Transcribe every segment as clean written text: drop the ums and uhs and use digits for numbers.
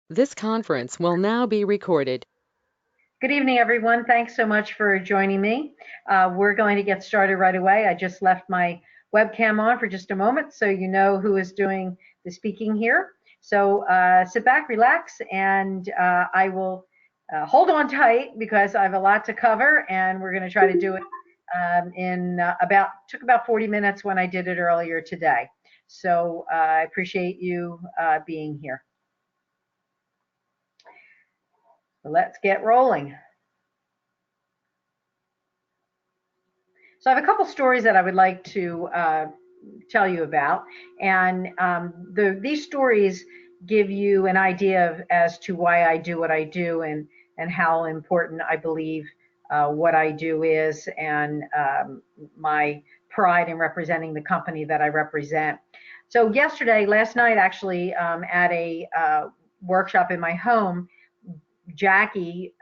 This conference will now be recorded. Good evening, everyone. Thanks so much for joining me. We're going to get started right away. I just left my webcam on for just a moment so you know who is doing the speaking here. So sit back, relax, and I will hold on tight because I have a lot to cover, and we're going to try to do it took about 40 minutes when I did it earlier today. So I appreciate you being here. So let's get rolling. So I have a couple stories that I would like to tell you about, and these stories give you an idea as to why I do what I do and how important I believe what I do is, and my pride in representing the company that I represent. So last night actually, at a workshop in my home, Jackie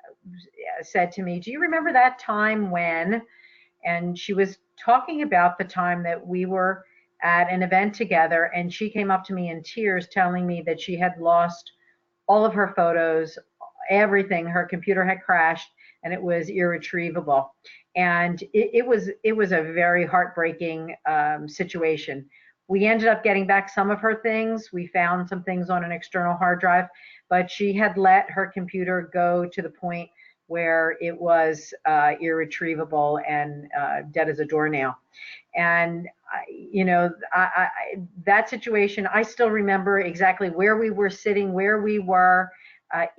said to me, "Do you remember that time when?" And she was talking about the time that we were at an event together, and she came up to me in tears telling me that she had lost all of her photos, everything. Her computer had crashed and it was irretrievable. And it was a very heartbreaking situation. We ended up getting back some of her things. We found some things on an external hard drive, but she had let her computer go to the point where it was irretrievable and dead as a doornail. And that situation, I still remember exactly where we were sitting, where we were.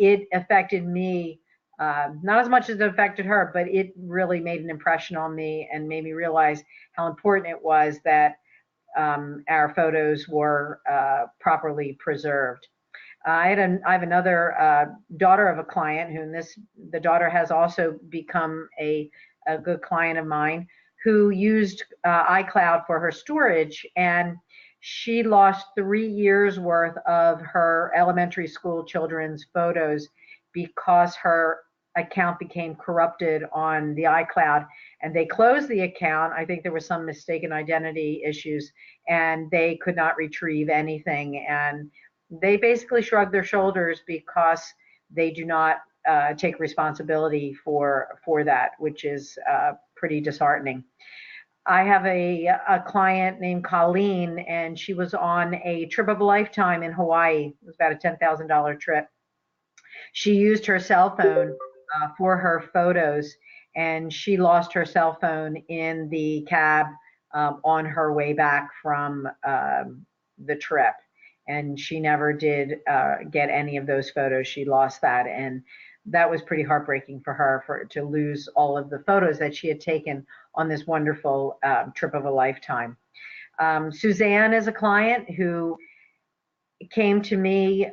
It affected me, not as much as it affected her, but it really made an impression on me and made me realize how important it was that our photos were properly preserved. I have another daughter of a client the daughter has also become a good client of mine, who used iCloud for her storage, and she lost 3 years worth of her elementary school children's photos because her account became corrupted on the iCloud, and they closed the account. I think there was some mistaken identity issues, and they could not retrieve anything. And they basically shrug their shoulders because they do not take responsibility for that, which is pretty disheartening. I have a client named Colleen, and she was on a trip of a lifetime in Hawaii. It was about a $10,000 trip. She used her cell phone for her photos, and she lost her cell phone in the cab on her way back from the trip. And she never did get any of those photos. She lost that, and that was pretty heartbreaking for her to lose all of the photos that she had taken on this wonderful trip of a lifetime. Suzanne is a client who came to me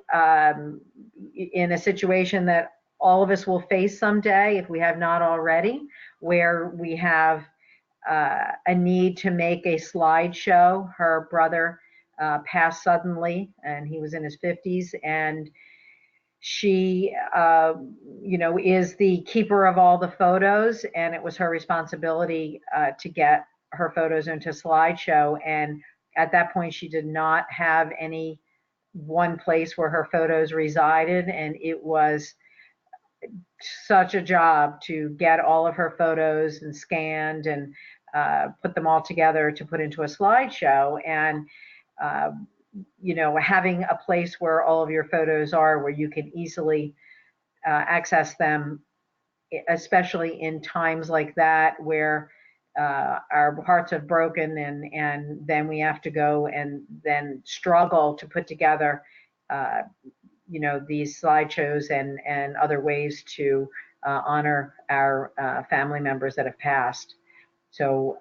in a situation that all of us will face someday if we have not already, where we have a need to make a slideshow. Her brother passed suddenly, and he was in his 50s, and she, is the keeper of all the photos, and it was her responsibility to get her photos into slideshow. And at that point, she did not have any one place where her photos resided, and it was such a job to get all of her photos and scanned and put them all together to put into a slideshow. And uh, having a place where all of your photos are, where you can easily access them, especially in times like that where our hearts have broken, and then we have to go and then struggle to put together uh, these slideshows and other ways to honor our family members that have passed. So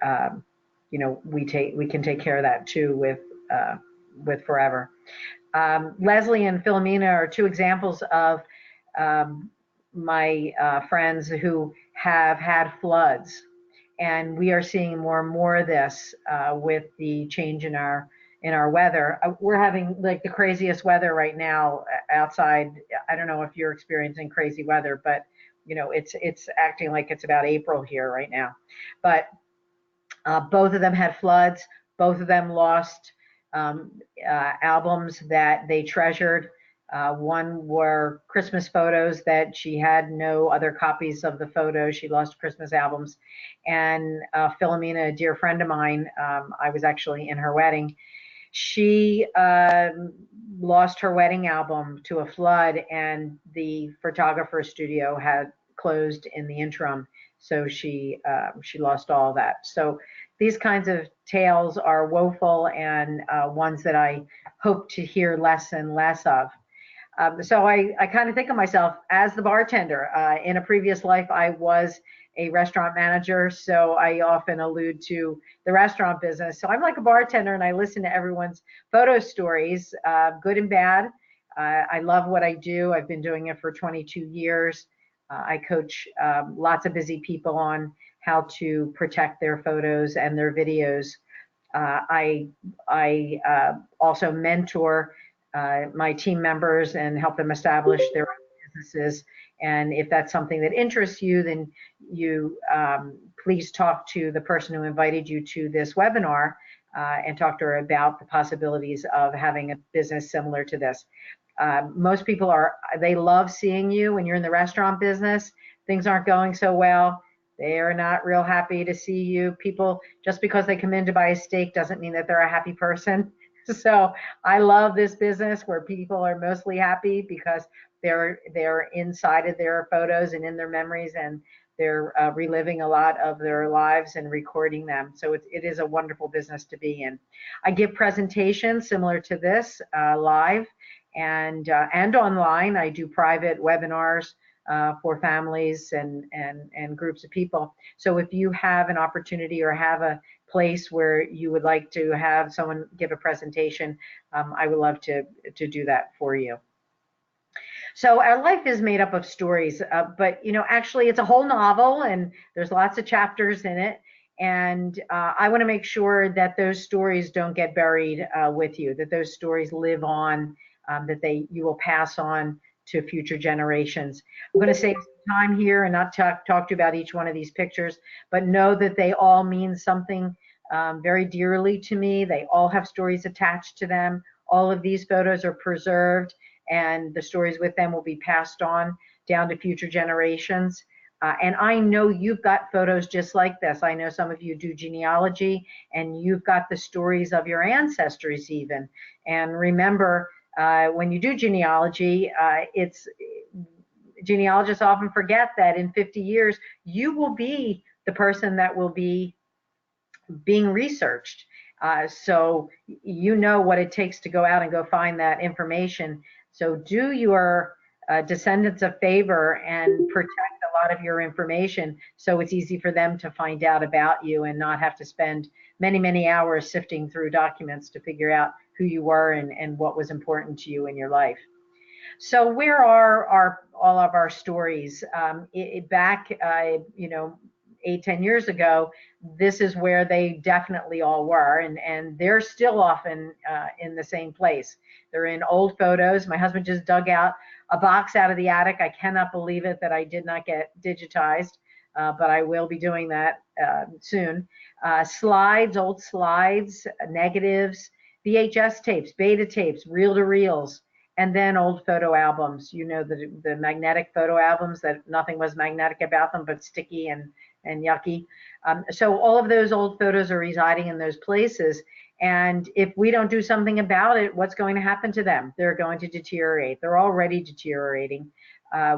we can take care of that too with Forever. Leslie and Philomena are two examples of um, my friends who have had floods, and we are seeing more and more of this with the change in our weather. We're having like the craziest weather right now outside. I don't know if you're experiencing crazy weather, but it's acting like it's about April here right now. But both of them had floods. Both of them lost albums that they treasured. One were Christmas photos that she had no other copies of the photos. She lost Christmas albums. And Philomena, a dear friend of mine, I was actually in her wedding. She lost her wedding album to a flood, and the photographer studio had closed in the interim, so she lost all of that. So these kinds of tales are woeful, and ones that I hope to hear less and less of. So I kind of think of myself as the bartender. In a previous life, I was a restaurant manager, so I often allude to the restaurant business. So I'm like a bartender, and I listen to everyone's photo stories, good and bad. I love what I do. I've been doing it for 22 years. I coach lots of busy people on how to protect their photos and their videos. I also mentor my team members and help them establish their own businesses. And if that's something that interests you, then you please talk to the person who invited you to this webinar and talk to her about the possibilities of having a business similar to this. Most people they love seeing you when you're in the restaurant business. Things aren't going so well. They are not real happy to see you. People, just because they come in to buy a steak doesn't mean that they're a happy person. So I love this business where people are mostly happy because they're inside of their photos and in their memories, and they're reliving a lot of their lives and recording them. So it is a wonderful business to be in. I give presentations similar to this live and online. I do private webinars for families and groups of people. So if you have an opportunity or have a place where you would like to have someone give a presentation, I would love to do that for you. So our life is made up of stories, but actually it's a whole novel, and there's lots of chapters in it. And I want to make sure that those stories don't get buried with you, that those stories live on, that you will pass on to future generations. I'm going to save some time here and not talk to you about each one of these pictures, but know that they all mean something very dearly to me. They all have stories attached to them. All of these photos are preserved, and the stories with them will be passed on down to future generations. And I know you've got photos just like this. I know some of you do genealogy, and you've got the stories of your ancestors even. And remember, when you do genealogy, genealogists often forget that in 50 years, you will be the person that will be being researched. So you know what it takes to go out and go find that information. So do your descendants a favor and protect a lot of your information so it's easy for them to find out about you and not have to spend many, many hours sifting through documents to figure out who you were and what was important to you in your life. So where are all of our stories? Back, 8-10 years ago, this is where they definitely all were, and they're still often in the same place. They're in old photos. My husband just dug out a box out of the attic. I cannot believe it that I did not get digitized, but I will be doing that soon. Slides, old slides, negatives, VHS tapes, beta tapes, reel-to-reels, and then old photo albums. The magnetic photo albums that nothing was magnetic about them but sticky and yucky. So all of those old photos are residing in those places. And if we don't do something about it, what's going to happen to them? They're going to deteriorate. They're already deteriorating.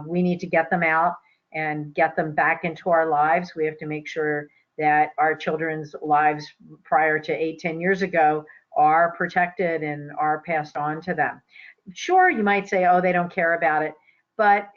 We need to get them out and get them back into our lives. We have to make sure that our children's lives prior to 8-10 years ago are protected and are passed on to them. Sure, you might say, oh, they don't care about it. But,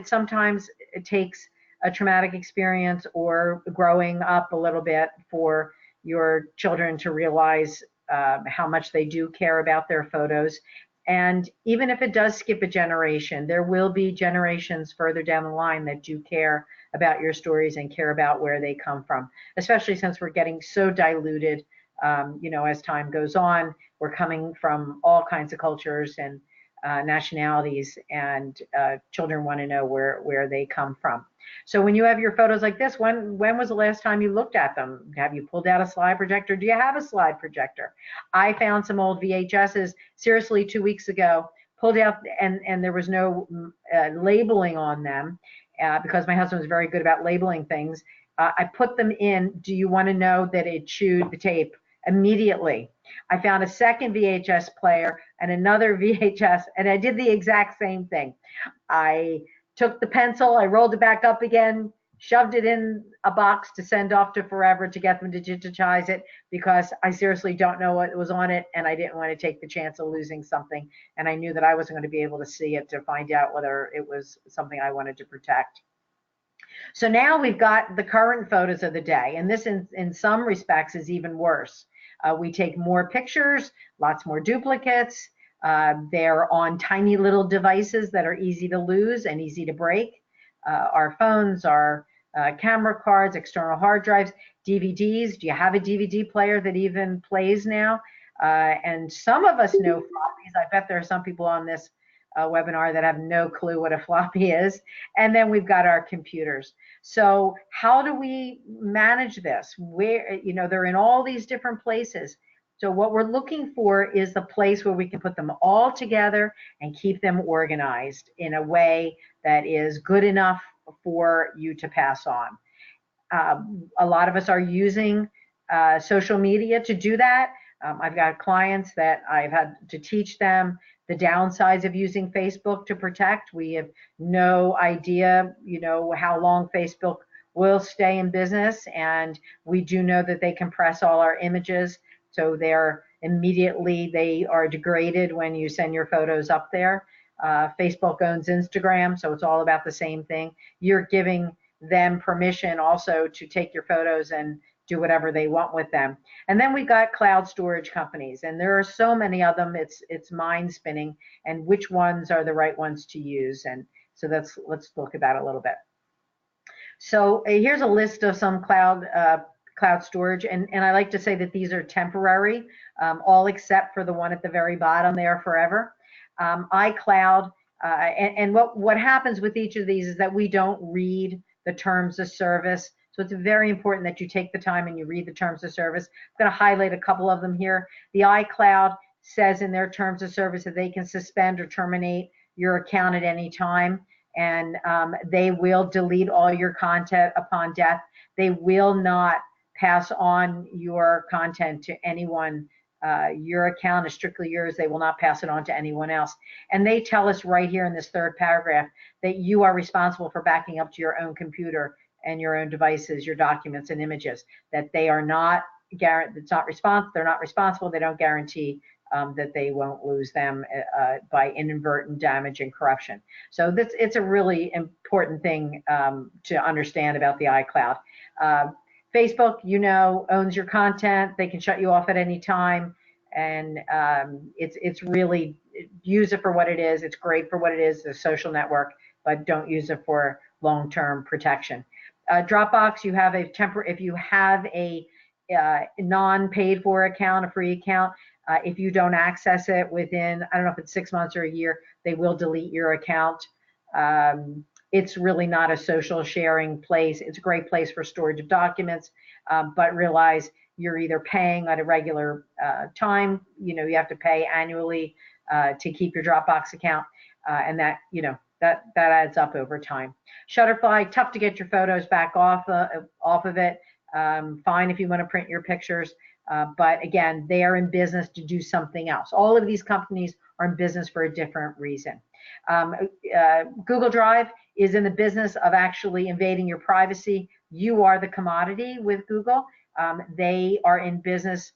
sometimes it takes a traumatic experience or growing up a little bit for your children to realize how much they do care about their photos. And even if it does skip a generation, there will be generations further down the line that do care about your stories and care about where they come from, especially since we're getting so diluted. As time goes on, we're coming from all kinds of cultures and nationalities, and children want to know where they come from. So when you have your photos like this, when was the last time you looked at them? Have you pulled out a slide projector? Do you have a slide projector? I found some old VHSs, seriously, 2 weeks ago, pulled out, and there was no labeling on them, because my husband was very good about labeling things. I put them in, do you want to know that it chewed the tape? Immediately. I found a second VHS player and another VHS, and I did the exact same thing. I took the pencil, I rolled it back up again, shoved it in a box to send off to Forever to get them to digitize it, because I seriously don't know what was on it, and I didn't want to take the chance of losing something. And I knew that I wasn't going to be able to see it to find out whether it was something I wanted to protect. So now we've got the current photos of the day, and this in some respects is even worse. We take more pictures, lots more duplicates. They're on tiny little devices that are easy to lose and easy to break. Our phones, our camera cards, external hard drives, DVDs. Do you have a DVD player that even plays now? And some of us know floppies. I bet there are some people on this webinar that have no clue what a floppy is. And then we've got our computers. So how do we manage this? Where, they're in all these different places. So what we're looking for is the place where we can put them all together and keep them organized in a way that is good enough for you to pass on. A lot of us are using social media to do that. I've got clients that I've had to teach them the downsides of using Facebook to protect. We have no idea, how long Facebook will stay in business, and we do know that they compress all our images, so they are degraded when you send your photos up there. Facebook owns Instagram, so it's all about the same thing. You're giving them permission also to take your photos and do whatever they want with them. And then we got cloud storage companies, and there are so many of them, it's mind spinning, and which ones are the right ones to use. And so let's look at that a little bit. So here's a list of some cloud storage, and I like to say that these are temporary, all except for the one at the very bottom there, Forever. iCloud, and what happens with each of these is that we don't read the terms of service. So it's very important that you take the time and you read the terms of service. I'm going to highlight a couple of them here. The iCloud says in their terms of service that they can suspend or terminate your account at any time, and they will delete all your content upon death. They will not pass on your content to anyone. Your account is strictly yours. They will not pass it on to anyone else. And they tell us right here in this third paragraph that you are responsible for backing up to your own computer and your own devices, your documents and images, that they are not they're not responsible. They don't guarantee that they won't lose them by inadvertent damage and corruption. So it's a really important thing to understand about the iCloud. Facebook, owns your content. They can shut you off at any time, and it's really, use it for what it is. It's great for what it is, a social network, but don't use it for long-term protection. Dropbox, if you have a non-paid for account, a free account, if you don't access it within, I don't know if it's 6 months or a year, they will delete your account. It's really not a social sharing place. It's a great place for storage of documents, but realize you're either paying at a regular time, you have to pay annually to keep your Dropbox account, and that adds up over time. Shutterfly, tough to get your photos back off of it. Fine if you want to print your pictures, but again, they are in business to do something else. All of these companies are in business for a different reason. Google Drive is in the business of actually invading your privacy. You are the commodity with Google. They are in business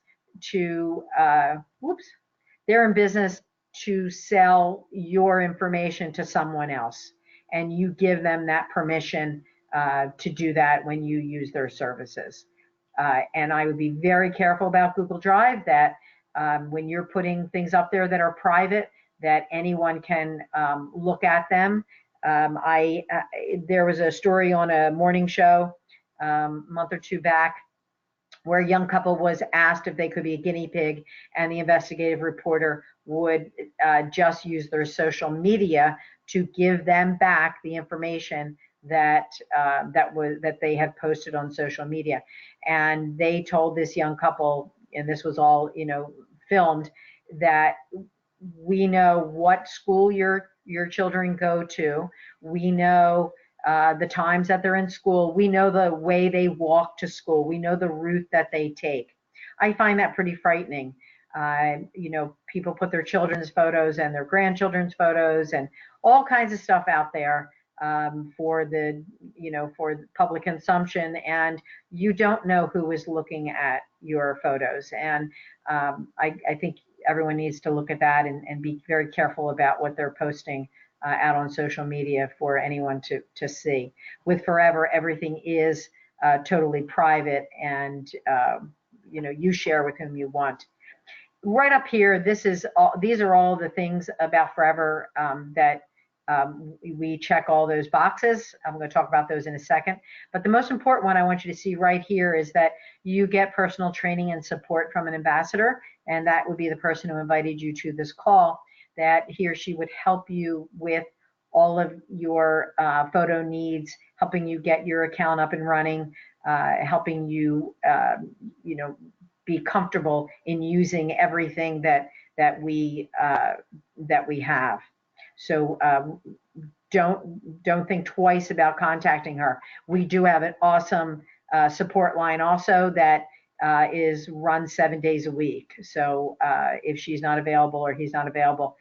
to, they're in business to sell your information to someone else, and you give them that permission to do that when you use their services. And I would be very careful about Google Drive, that when you're putting things up there that are private, that anyone can look at them. There was a story on a morning show a month or two back where a young couple was asked if they could be a guinea pig, and the investigative reporter would just use their social media to give them back the information that they had posted on social media. And they told this young couple, and this was all filmed, that we know what school your children go to. We know the times that they're in school. We know the way they walk to school. We know the route that they take. I find that pretty frightening. People put their children's photos and their grandchildren's photos and all kinds of stuff out there for for public consumption, and you don't know who is looking at your photos. And I think everyone needs to look at that and be very careful about what they're posting out on social media for anyone to see. With Forever, everything is totally private, and you share with whom you want. Right up here, these are all the things about Forever that we check all those boxes. I'm going to talk about those in a second. But the most important one I want you to see right here is that you get personal training and support from an ambassador, and that would be the person who invited you to this call, that he or she would help you with all of your photo needs, helping you get your account up and running, helping you, be comfortable in using everything that we have. So don't think twice about contacting her. We do have an awesome support line also that is run 7 days a week. So if she's not available or he's not available,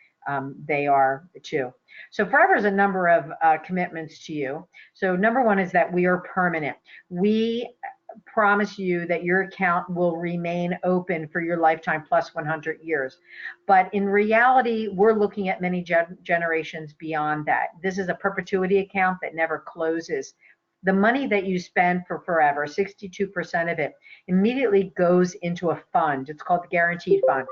they are too. So Forever is a number of commitments to you. So number one is that we are permanent. We promise you that your account will remain open for your lifetime plus 100 years. But in reality, we're looking at many generations beyond that. This is a perpetuity account that never closes. The money that you spend for Forever, 62% of it, immediately goes into a fund. It's called the Guaranteed Fund.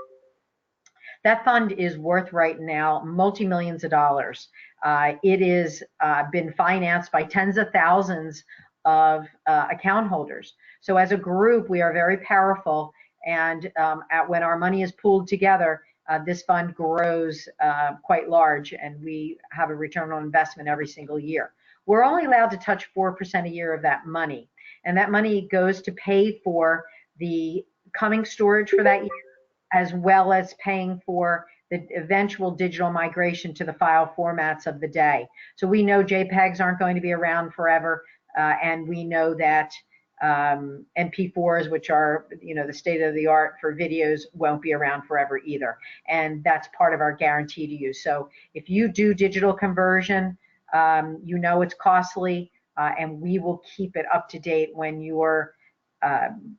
That fund is worth right now multi-millions of dollars. It is been financed by tens of thousands of account holders. So as a group, we are very powerful, and when our money is pooled together, this fund grows quite large, and we have a return on investment every single year. We're only allowed to touch 4% a year of that money, and that money goes to pay for the coming storage for that year, as well as paying for the eventual digital migration to the file formats of the day. So we know JPEGs aren't going to be around forever, and we know that MP4s, which are the state of the art for videos, won't be around forever either. And that's part of our guarantee to you. So if you do digital conversion, it's costly, and we will keep it up to date when your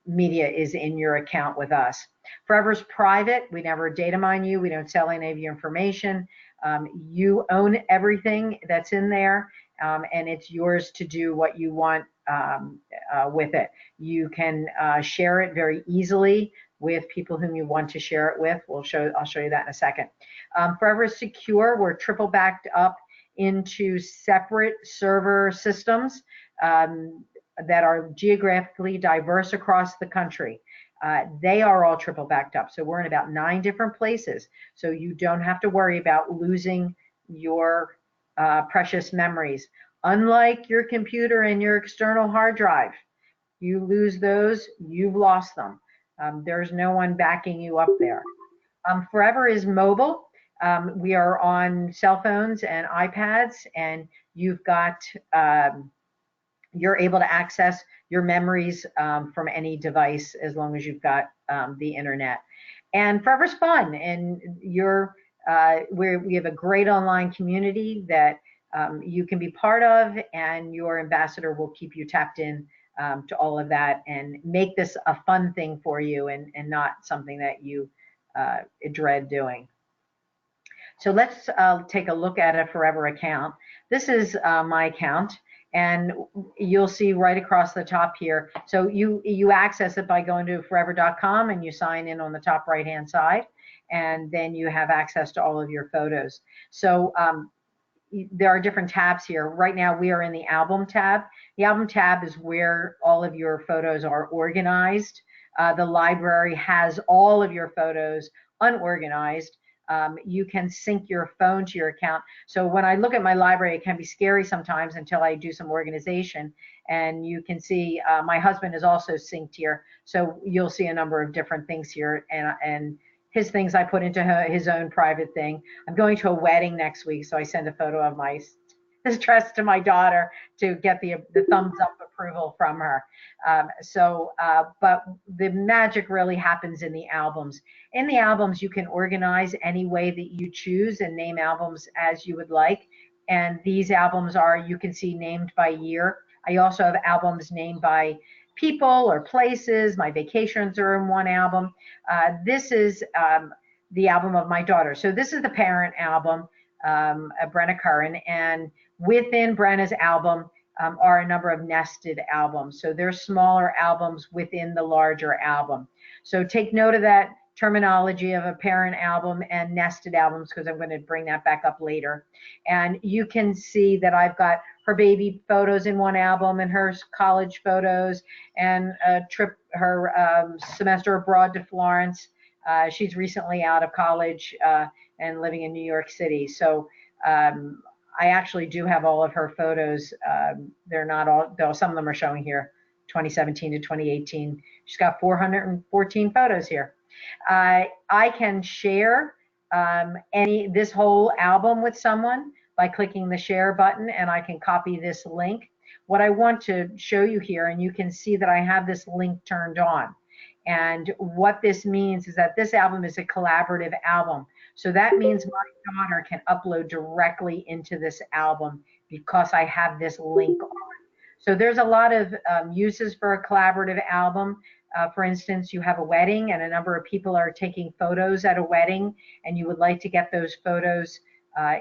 media is in your account with us. Forever's private. We never data mine you. We don't sell any of your information. You own everything that's in there, and it's yours to do what you want with it. You can share it very easily with people whom you want to share it with. I'll show you that in a second. Forever is secure. We're triple backed up into separate server systems that are geographically diverse across the country. They are all triple backed up. So we're in about 9 different places. So you don't have to worry about losing your precious memories. Unlike your computer and your external hard drive, you lose those, you've lost them. There's no one backing you up there. Forever is mobile. We are on cell phones and iPads, and you've got you're able to access your memories from any device as long as you've got the internet. And Forever's fun, and we have a great online community that you can be part of, and your ambassador will keep you tapped in to all of that and make this a fun thing for you, and not something that you dread doing. So let's take a look at a Forever account. This is my account, and you'll see right across the top here. So you access it by going to forever.com, and you sign in on the top right hand side, and then you have access to all of your photos. So there are different tabs here. Right now we are in the album tab. The album tab is where all of your photos are organized. The library has all of your photos unorganized. You can sync your phone to your account. So when I look at my library, it can be scary sometimes until I do some organization. And you can see my husband is also synced here. So you'll see a number of different things here. And his things I put into his own private thing. I'm going to a wedding next week, so I send a photo of my this dress to my daughter to get the thumbs up approval from her. But the magic really happens in the albums. In the albums, you can organize any way that you choose and name albums as you would like. And these albums are, you can see, named by year. I also have albums named by people or places. My vacations are in one album. This is the album of my daughter. So this is the parent album, Brenna Curran, and within Brenna's album are a number of nested albums. So they're smaller albums within the larger album. So take note of that terminology of a parent album and nested albums, because I'm going to bring that back up later. And you can see that I've got her baby photos in one album and her college photos and a trip, her semester abroad to Florence. She's recently out of college and living in New York City. So I actually do have all of her photos. They're not all, though some of them are showing here, 2017 to 2018. She's got 414 photos here. I can share this whole album with someone by clicking the share button, and I can copy this link. What I want to show you here, and you can see that I have this link turned on. And what this means is that this album is a collaborative album. So that means my daughter can upload directly into this album because I have this link on. So there's a lot of uses for a collaborative album. For instance, you have a wedding and a number of people are taking photos at a wedding, and you would like to get those photos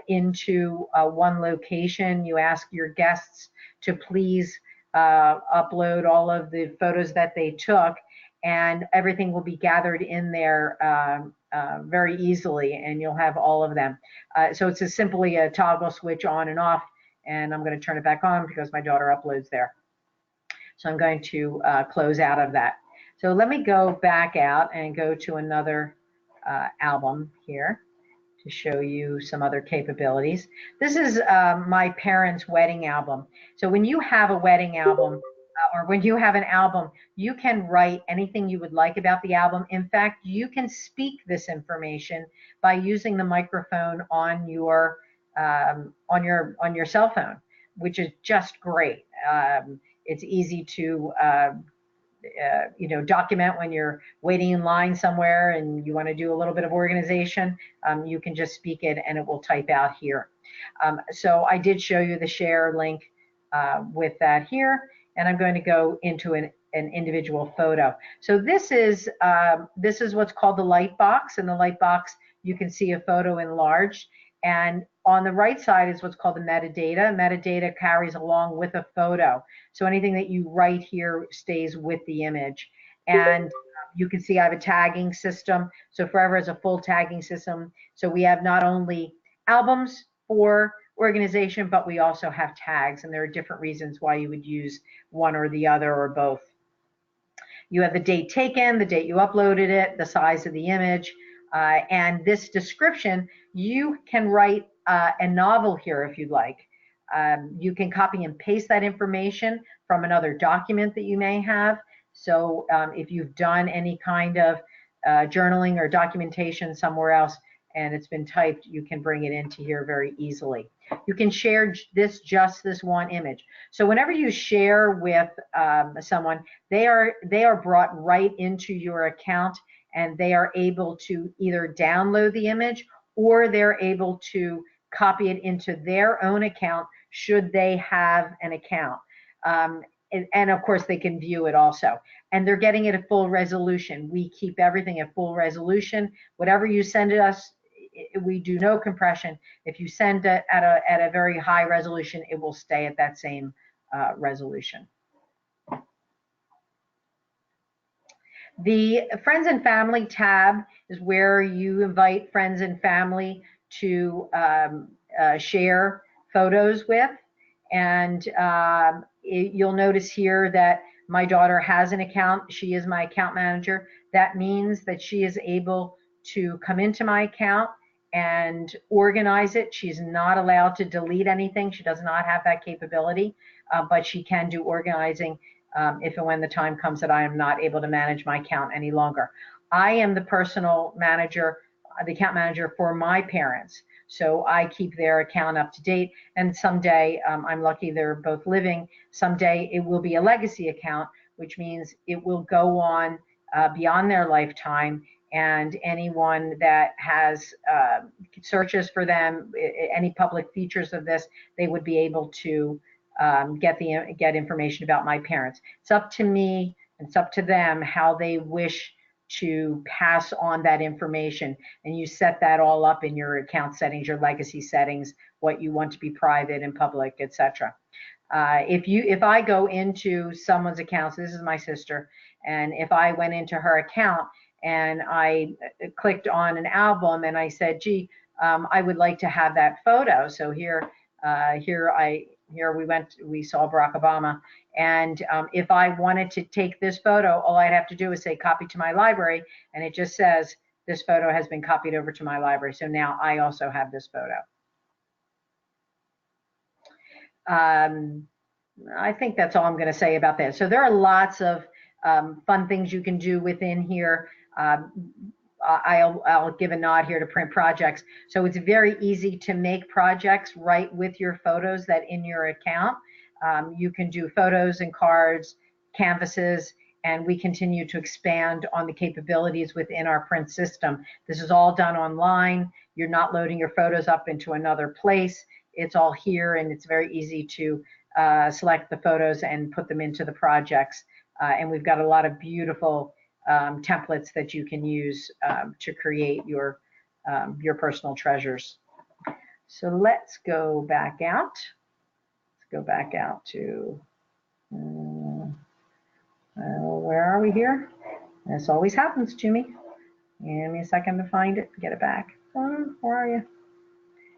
into one location. You ask your guests to please upload all of the photos that they took, and everything will be gathered in there very easily, and you'll have all of them. So it's simply a toggle switch on and off, and I'm going to turn it back on because my daughter uploads there. So I'm going to close out of that. So let me go back out and go to another album here to show you some other capabilities. This is my parents' wedding album. So when you have a wedding album, or when you have an album, you can write anything you would like about the album. In fact, you can speak this information by using the microphone on your cell phone, which is just great. It's easy to document when you're waiting in line somewhere and you want to do a little bit of organization. You can just speak it and it will type out here. So I did show you the share link with that here, and I'm going to go into an individual photo. So this is what's called the light box. In the light box, you can see a photo enlarged, and on the right side is what's called the metadata. Metadata carries along with a photo. So anything that you write here stays with the image. And you can see I have a tagging system. So Forever has a full tagging system. So we have not only albums for organization, but we also have tags, and there are different reasons why you would use one or the other or both. You have the date taken, the date you uploaded it, the size of the image, and this description. You can write a novel here if you'd like. You can copy and paste that information from another document that you may have. So if you've done any kind of journaling or documentation somewhere else and it's been typed, you can bring it into here very easily. You can share just this one image. So whenever you share with someone, they are brought right into your account, and they are able to either download the image or they're able to copy it into their own account should they have an account. And of course they can view it also, and they're getting it at full resolution. We keep everything at full resolution. Whatever you send us, we do no compression. If you send it at a very high resolution, it will stay at that same resolution. The Friends and Family tab is where you invite friends and family to share photos with. And you'll notice here that my daughter has an account. She is my account manager. That means that she is able to come into my account and organize it. She's not allowed to delete anything. She does not have that capability, but she can do organizing if and when the time comes that I am not able to manage my account any longer. I am the personal manager, the account manager for my parents. So I keep their account up to date. And someday, I'm lucky they're both living. Someday it will be a legacy account, which means it will go on beyond their lifetime. And anyone that has searches for them, any public features of this, they would be able to get information about my parents. It's up to me, and it's up to them how they wish to pass on that information, and you set that all up in your account settings, your legacy settings, what you want to be private and public, etc. If I go into someone's account, so this is my sister, and if I went into her account and I clicked on an album and I said, gee, I would like to have that photo. So here we saw Barack Obama. And if I wanted to take this photo, all I'd have to do is say copy to my library, and it just says this photo has been copied over to my library. So now I also have this photo. I think that's all I'm going to say about that. So there are lots of fun things you can do within here. I'll give a nod here to print projects. So it's very easy to make projects right with your photos that in your account. You can do photos and cards, canvases, and we continue to expand on the capabilities within our print system. This is all done online. You're not loading your photos up into another place. It's all here, and it's very easy to select the photos and put them into the projects. And we've got a lot of beautiful templates that you can use to create your personal treasures. So let's go back out. Let's go back out to, where are we here? This always happens to me. Give me a second to find it, get it back. Where are you?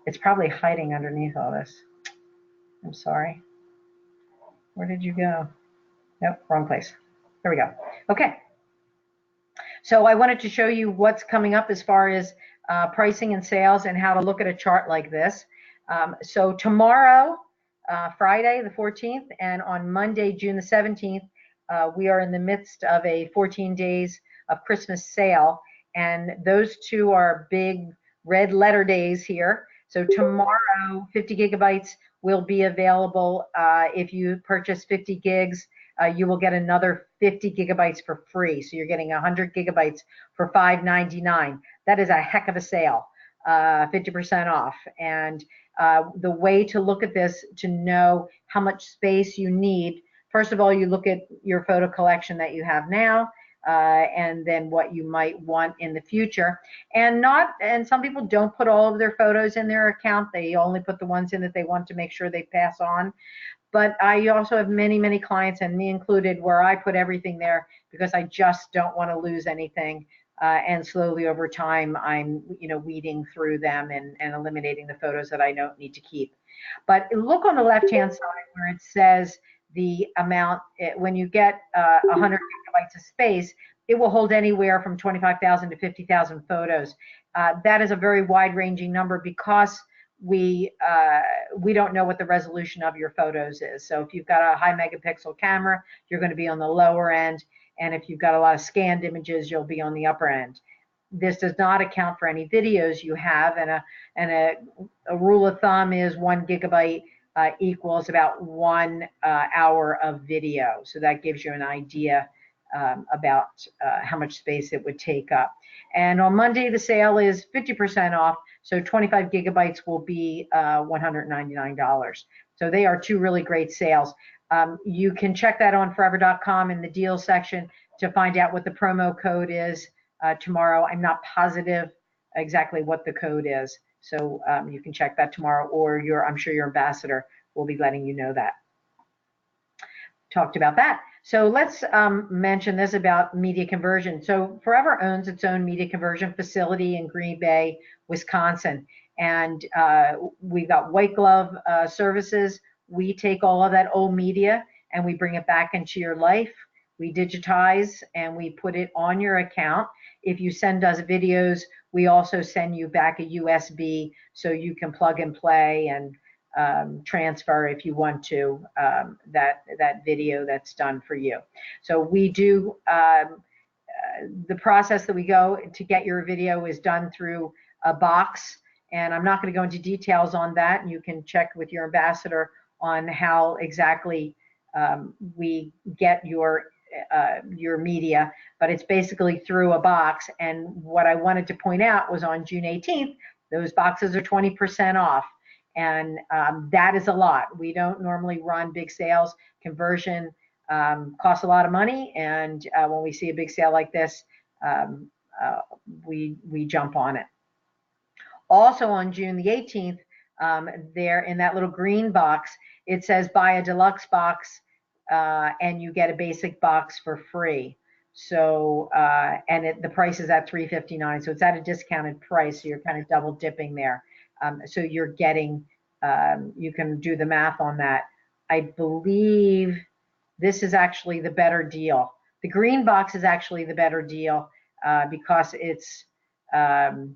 It's probably hiding underneath all this. I'm sorry. Where did you go? Nope, wrong place. There we go. Okay. So I wanted to show you what's coming up as far as pricing and sales and how to look at a chart like this. So tomorrow, Friday the 14th, and on Monday, June the 17th, we are in the midst of a 14 days of Christmas sale. And those two are big red letter days here. So tomorrow, 50 gigabytes will be available. If you purchase 50 gigs, you will get another 50 gigabytes for free. So you're getting 100 gigabytes for $5.99. That is a heck of a sale, 50% off. And the way to look at this to know how much space you need, first of all, you look at your photo collection that you have now, and then what you might want in the future. And some people don't put all of their photos in their account. They only put the ones in that they want to make sure they pass on. But I also have many, many clients, and me included, where I put everything there because I just don't want to lose anything. And slowly over time, I'm weeding through them and eliminating the photos that I don't need to keep. But look on the left-hand side where it says the amount. When you get 100 gigabytes of space, it will hold anywhere from 25,000 to 50,000 photos. That is a very wide-ranging number because we don't know what the resolution of your photos is. So if you've got a high megapixel camera, you're going to be on the lower end. And if you've got a lot of scanned images, you'll be on the upper end. This does not account for any videos you have. And a rule of thumb is 1 gigabyte equals about 1 hour of video. So that gives you an idea about how much space it would take up. And on Monday, the sale is 50% off. So 25 gigabytes will be $199. So they are two really great sales. You can check that on forever.com in the deals section to find out what the promo code is tomorrow. I'm not positive exactly what the code is. So you can check that tomorrow, or I'm sure your ambassador will be letting you know that. Talked about that. So let's mention this about media conversion. So Forever owns its own media conversion facility in Green Bay, Wisconsin. And we've got white glove services. We take all of that old media and we bring it back into your life. We digitize and we put it on your account. If you send us videos, we also send you back a USB so you can plug and play and transfer if you want to that video that's done for you. So we do the process that we go to get your video is done through a box, and I'm not going to go into details on that. And you can check with your ambassador on how exactly we get your media, but it's basically through a box. And what I wanted to point out was on June 18th, those boxes are 20% off. And that is a lot. We don't normally run big sales. Conversion costs a lot of money. And when we see a big sale like this, we jump on it. Also on June the 18th, there in that little green box, it says buy a deluxe box and you get a basic box for free. So, and the price is at $359. So it's at a discounted price. So you're kind of double dipping there. So you're getting, you can do the math on that. I believe this is actually the better deal. The green box is actually the better deal because it's $10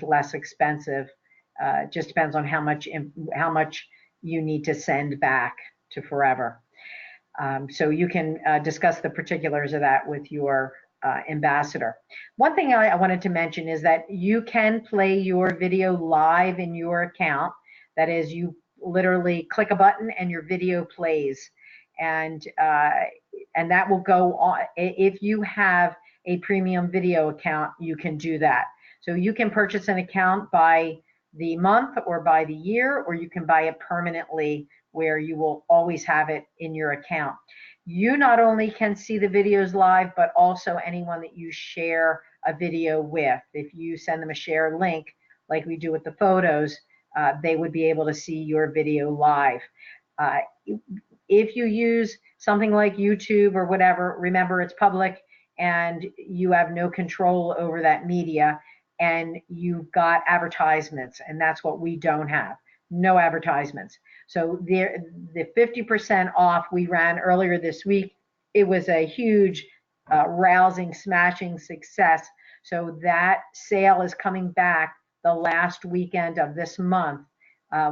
less expensive. Just depends on how much you need to send back to Forever. So you can discuss the particulars of that with your ambassador. One thing I wanted to mention is that you can play your video live in your account. That is, you literally click a button and your video plays, and that will go on. If you have a premium video account, you can do that. So you can purchase an account by the month or by the year, or you can buy it permanently where you will always have it in your account. You not only can see the videos live, but also anyone that you share a video with. If you send them a share link, like we do with the photos, they would be able to see your video live. If you use something like YouTube or whatever, remember it's public and you have no control over that media, and you've got advertisements, and that's what we don't have. No advertisements. So the 50% off we ran earlier this week, it was a huge rousing, smashing success. So that sale is coming back the last weekend of this month,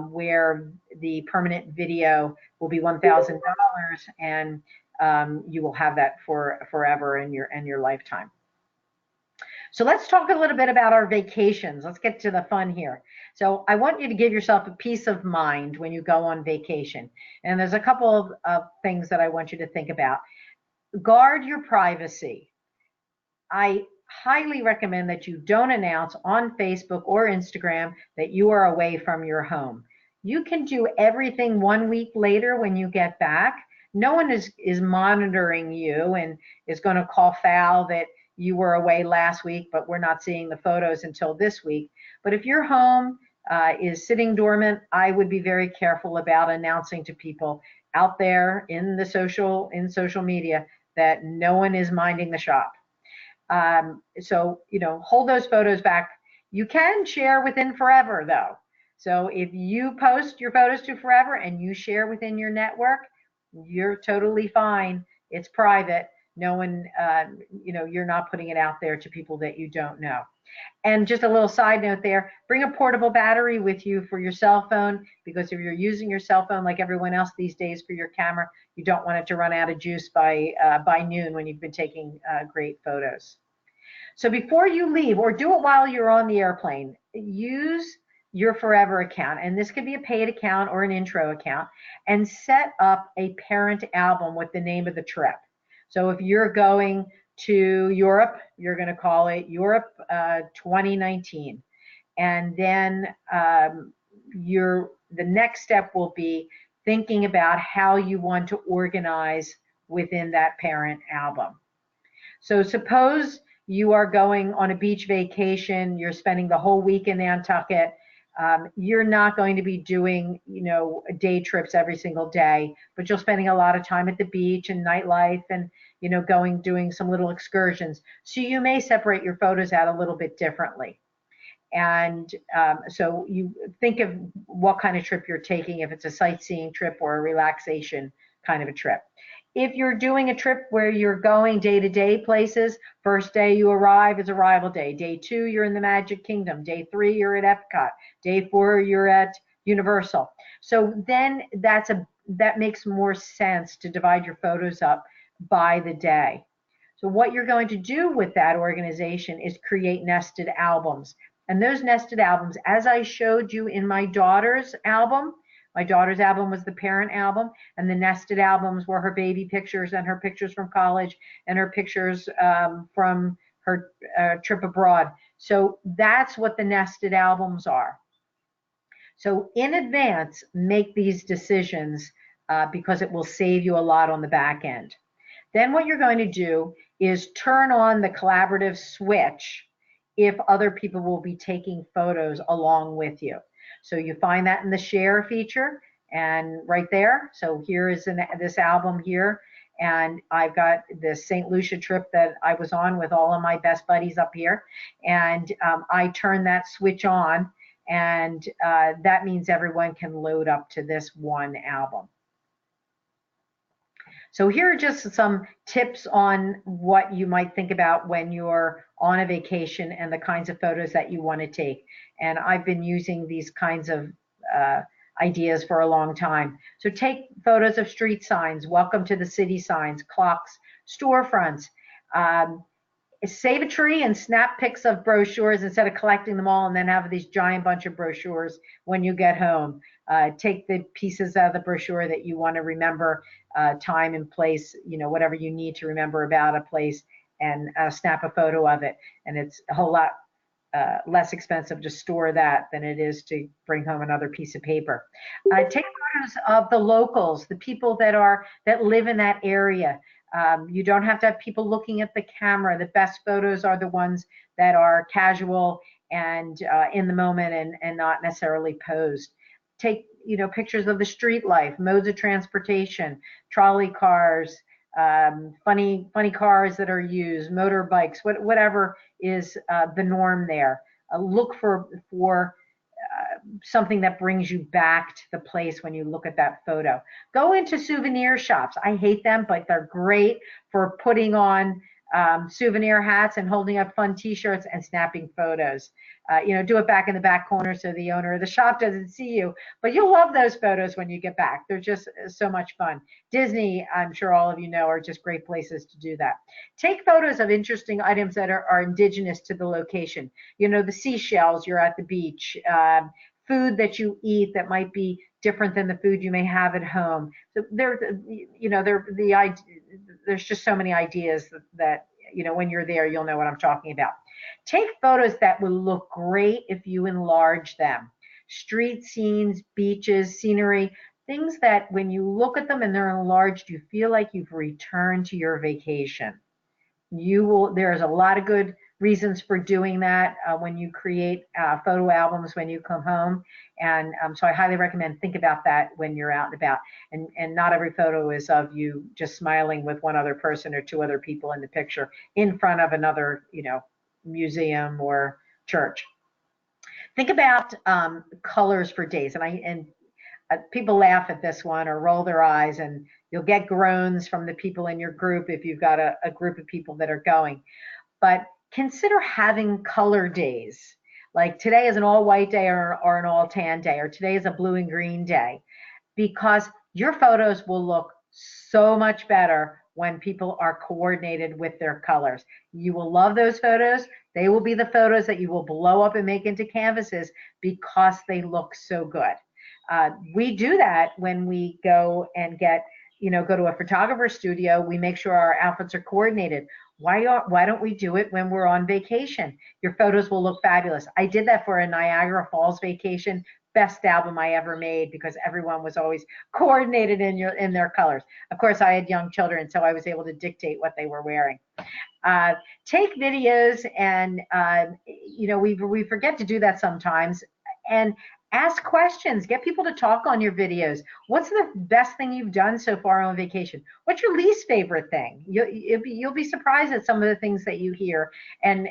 where the permanent video will be $1,000, and you will have that for forever in your lifetime. So let's talk a little bit about our vacations. Let's get to the fun here. So I want you to give yourself a peace of mind when you go on vacation. And there's a couple of things that I want you to think about. Guard your privacy. I highly recommend that you don't announce on Facebook or Instagram that you are away from your home. You can do everything 1 week later when you get back. No one is monitoring you and is going to call foul that you were away last week, but we're not seeing the photos until this week. But if your home is sitting dormant, I would be very careful about announcing to people out there in social media that no one is minding the shop. So, hold those photos back. You can share within Forever though. So if you post your photos to Forever and you share within your network, you're totally fine. It's private. No one, you're not putting it out there to people that you don't know. And just a little side note there, bring a portable battery with you for your cell phone, because if you're using your cell phone like everyone else these days for your camera, you don't want it to run out of juice by noon when you've been taking great photos. So before you leave, or do it while you're on the airplane, use your Forever account, and this could be a paid account or an intro account, and set up a parent album with the name of the trip. So if you're going to Europe, you're going to call it Europe 2019. And then the next step will be thinking about how you want to organize within that parent album. So suppose you are going on a beach vacation, you're spending the whole week in Nantucket. You're not going to be doing, day trips every single day, but you're spending a lot of time at the beach and nightlife and, doing some little excursions. So you may separate your photos out a little bit differently. And so you think of what kind of trip you're taking, if it's a sightseeing trip or a relaxation kind of a trip. If you're doing a trip where you're going day-to-day places, first day you arrive is arrival day. Day 2, you're in the Magic Kingdom. Day 3, you're at Epcot. Day 4, you're at Universal. So then that makes more sense to divide your photos up by the day. So what you're going to do with that organization is create nested albums. And those nested albums, as I showed you in my daughter's album was the parent album, and the nested albums were her baby pictures and her pictures from college and her pictures from her trip abroad. So that's what the nested albums are. So in advance, make these decisions because it will save you a lot on the back end. Then what you're going to do is turn on the collaborative switch if other people will be taking photos along with you. So you find that in the share feature and right there. So here is this album here. And I've got this St. Lucia trip that I was on with all of my best buddies up here. And I turn that switch on, and that means everyone can load up to this one album. So here are just some tips on what you might think about when you're on a vacation and the kinds of photos that you want to take. And I've been using these kinds of ideas for a long time. So take photos of street signs, welcome to the city signs, clocks, storefronts. Save a tree and snap pics of brochures instead of collecting them all and then have these giant bunch of brochures when you get home. Take the pieces out of the brochure that you want to remember, time and place, whatever you need to remember about a place, and snap a photo of it. And it's a whole lot less expensive to store that than it is to bring home another piece of paper. Take photos of the locals, the people that live in that area. You don't have to have people looking at the camera. The best photos are the ones that are casual and in the moment and not necessarily posed. Take pictures of the street life, modes of transportation, trolley cars, funny cars that are used, motorbikes, whatever is the norm there. Look for something that brings you back to the place when you look at that photo. Go into souvenir shops. I hate them, but they're great for putting on souvenir hats and holding up fun t-shirts and snapping photos. Do it back in the back corner so the owner of the shop doesn't see you, but you'll love those photos when you get back. They're just so much fun. Disney, I'm sure all of you know, are just great places to do that. Take photos of interesting items that are indigenous to the location. The seashells, you're at the beach, food that you eat that might be different than the food you may have at home. So there's just so many ideas that when you're there, you'll know what I'm talking about. Take photos that will look great if you enlarge them. Street scenes, beaches, scenery, things that when you look at them and they're enlarged, you feel like you've returned to your vacation. There's a lot of good reasons for doing that when you create photo albums when you come home. And so I highly recommend think about that when you're out and about. And not every photo is of you just smiling with one other person or two other people in the picture in front of another, museum or church. Think about colors for days. And people laugh at this one or roll their eyes, and you'll get groans from the people in your group if you've got a group of people that are going. But consider having color days. Like today is an all white day or an all tan day, or today is a blue and green day, because your photos will look so much better when people are coordinated with their colors. You will love those photos. They will be the photos that you will blow up and make into canvases because they look so good. We do that when we go and go to a photographer studio. We make sure our outfits are coordinated. Why don't we do it when we're on vacation? Your photos will look fabulous. I did that for a Niagara Falls vacation. Best album I ever made because everyone was always coordinated in their colors. Of course, I had young children, so I was able to dictate what they were wearing. Take videos, and we forget to do that sometimes. And ask questions. Get people to talk on your videos. What's the best thing you've done so far on vacation? What's your least favorite thing? You'll be surprised at some of the things that you hear. And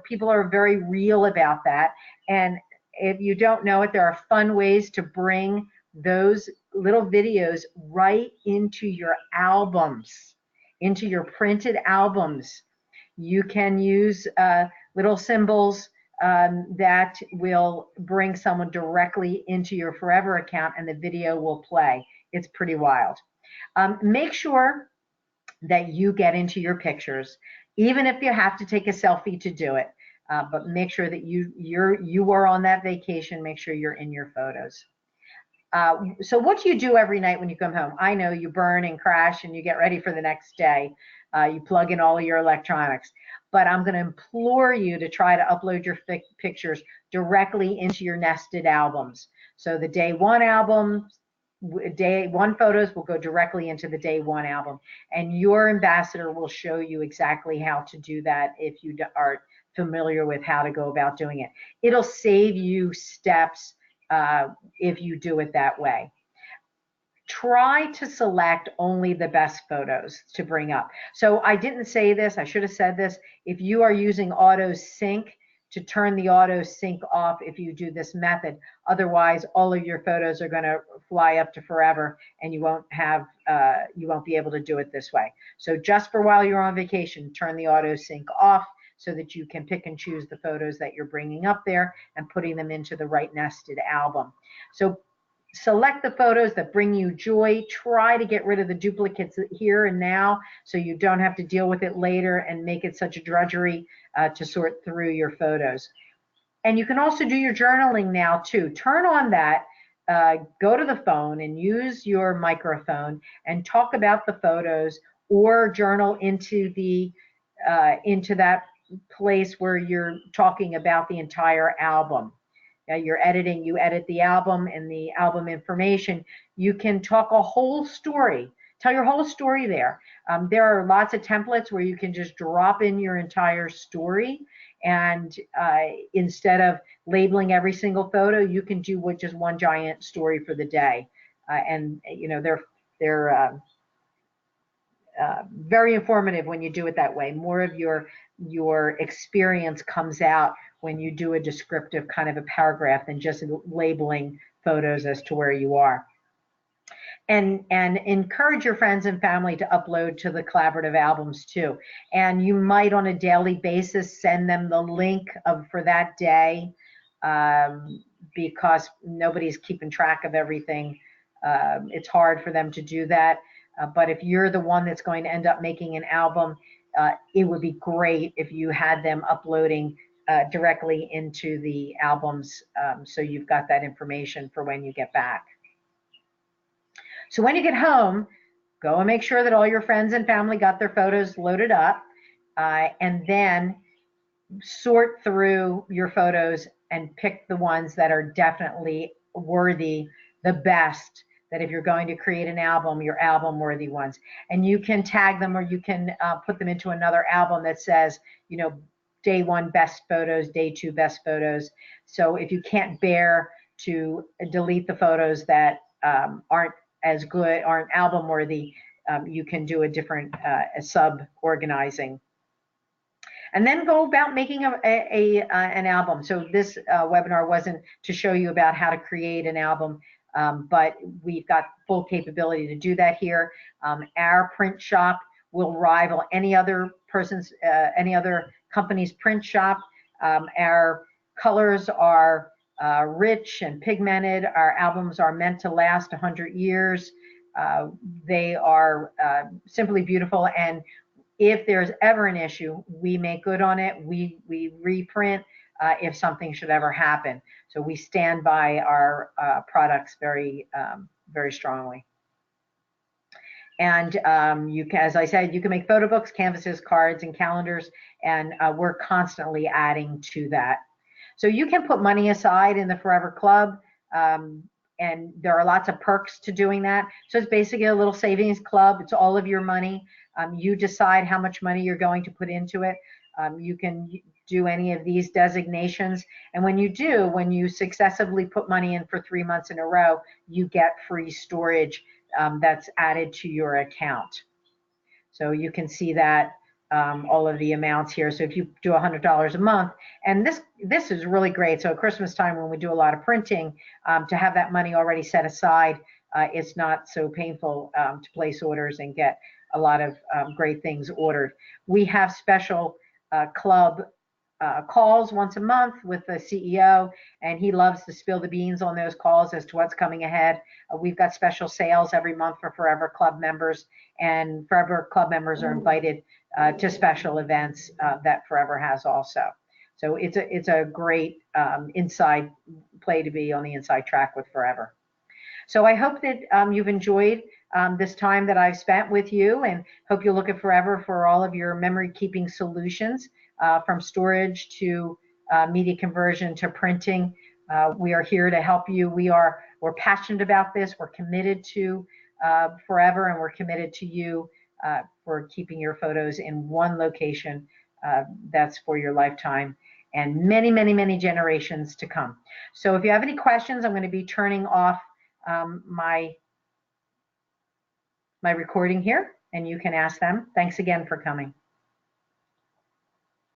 people are very real about that. And if you don't know it, there are fun ways to bring those little videos right into your albums, into your printed albums. You can use little symbols that will bring someone directly into your Forever account, and the video will play. It's pretty wild. Make sure that you get into your pictures, even if you have to take a selfie to do it. But make sure that you are on that vacation. Make sure you're in your photos. So what do you do every night when you come home? I know you burn and crash and you get ready for the next day. You plug in all your electronics. But I'm going to implore you to try to upload your pictures directly into your nested albums. So the day one album, day one photos will go directly into the day one album. And your ambassador will show you exactly how to do that if you are familiar with how to go about doing it. It'll save you steps if you do it that way. Try to select only the best photos to bring up. So I didn't say this, I should have said this. If you are using auto sync, to turn the auto sync off if you do this method. Otherwise, all of your photos are going to fly up to forever and you won't be able to do it this way. So just for while you're on vacation, turn the auto sync off so that you can pick and choose the photos that you're bringing up there and putting them into the right nested album. So select the photos that bring you joy. Try to get rid of the duplicates here and now so you don't have to deal with it later and make it such a drudgery to sort through your photos. And you can also do your journaling now too. Turn on that, go to the phone and use your microphone and talk about the photos or journal into that place where you're talking about the entire album. You're editing, you edit the album and the album information. You can talk a whole story, tell your whole story there. There are lots of templates where you can just drop in your entire story, and instead of labeling every single photo, you can do just one giant story for the day. And you know, they're very informative when you do it that way. More of your experience comes out when you do a descriptive kind of a paragraph than just labeling photos as to where you are. And encourage your friends and family to upload to the collaborative albums too. And you might on a daily basis send them the link for that day, because nobody's keeping track of everything. It's hard for them to do that. But if you're the one that's going to end up making an album, it would be great if you had them uploading directly into the albums, so you've got that information for when you get back. So when you get home, go and make sure that all your friends and family got their photos loaded up, and then sort through your photos and pick the ones that are definitely worthy, the best, that if you're going to create an album, your album worthy ones. And you can tag them, or you can put them into another album that says, you know, day one best photos, day two best photos. So if you can't bear to delete the photos that aren't as good, aren't album worthy, you can do a different sub organizing. And then go about making an album. So this webinar wasn't to show you about how to create an album, but we've got full capability to do that here. Our print shop will rival any other company's print shop. Our colors are rich and pigmented. Our albums are meant to last 100 years. They are simply beautiful, and if there's ever an issue, we make good on it. We reprint if something should ever happen. So we stand by our products very, very strongly. And you can, as I said, you can make photo books, canvases, cards, and calendars, and we're constantly adding to that. So you can put money aside in the Forever Club, and there are lots of perks to doing that. So it's basically a little savings club. It's all of your money. You decide how much money you're going to put into it. You can do any of these designations. And when you successively put money in for 3 months in a row, you get free storage that's added to your account. So you can see that all of the amounts here. So if you do $100 a month, and this is really great. So at Christmas time, when we do a lot of printing, to have that money already set aside, it's not so painful to place orders and get a lot of great things ordered. We have special club calls once a month with the CEO, and he loves to spill the beans on those calls as to what's coming ahead. We've got special sales every month for Forever Club members, and Forever Club members are invited to special events that Forever has also. So it's a great inside play to be on the inside track with Forever. So I hope that you've enjoyed this time that I've spent with you, and hope you'll look at Forever for all of your memory keeping solutions, from storage to media conversion to printing. We are here to help you. We're passionate about this. We're committed to Forever, and we're committed to you for keeping your photos in one location that's for your lifetime and many, many, many generations to come. So if you have any questions, I'm going to be turning off my recording here, and you can ask them. Thanks again for coming.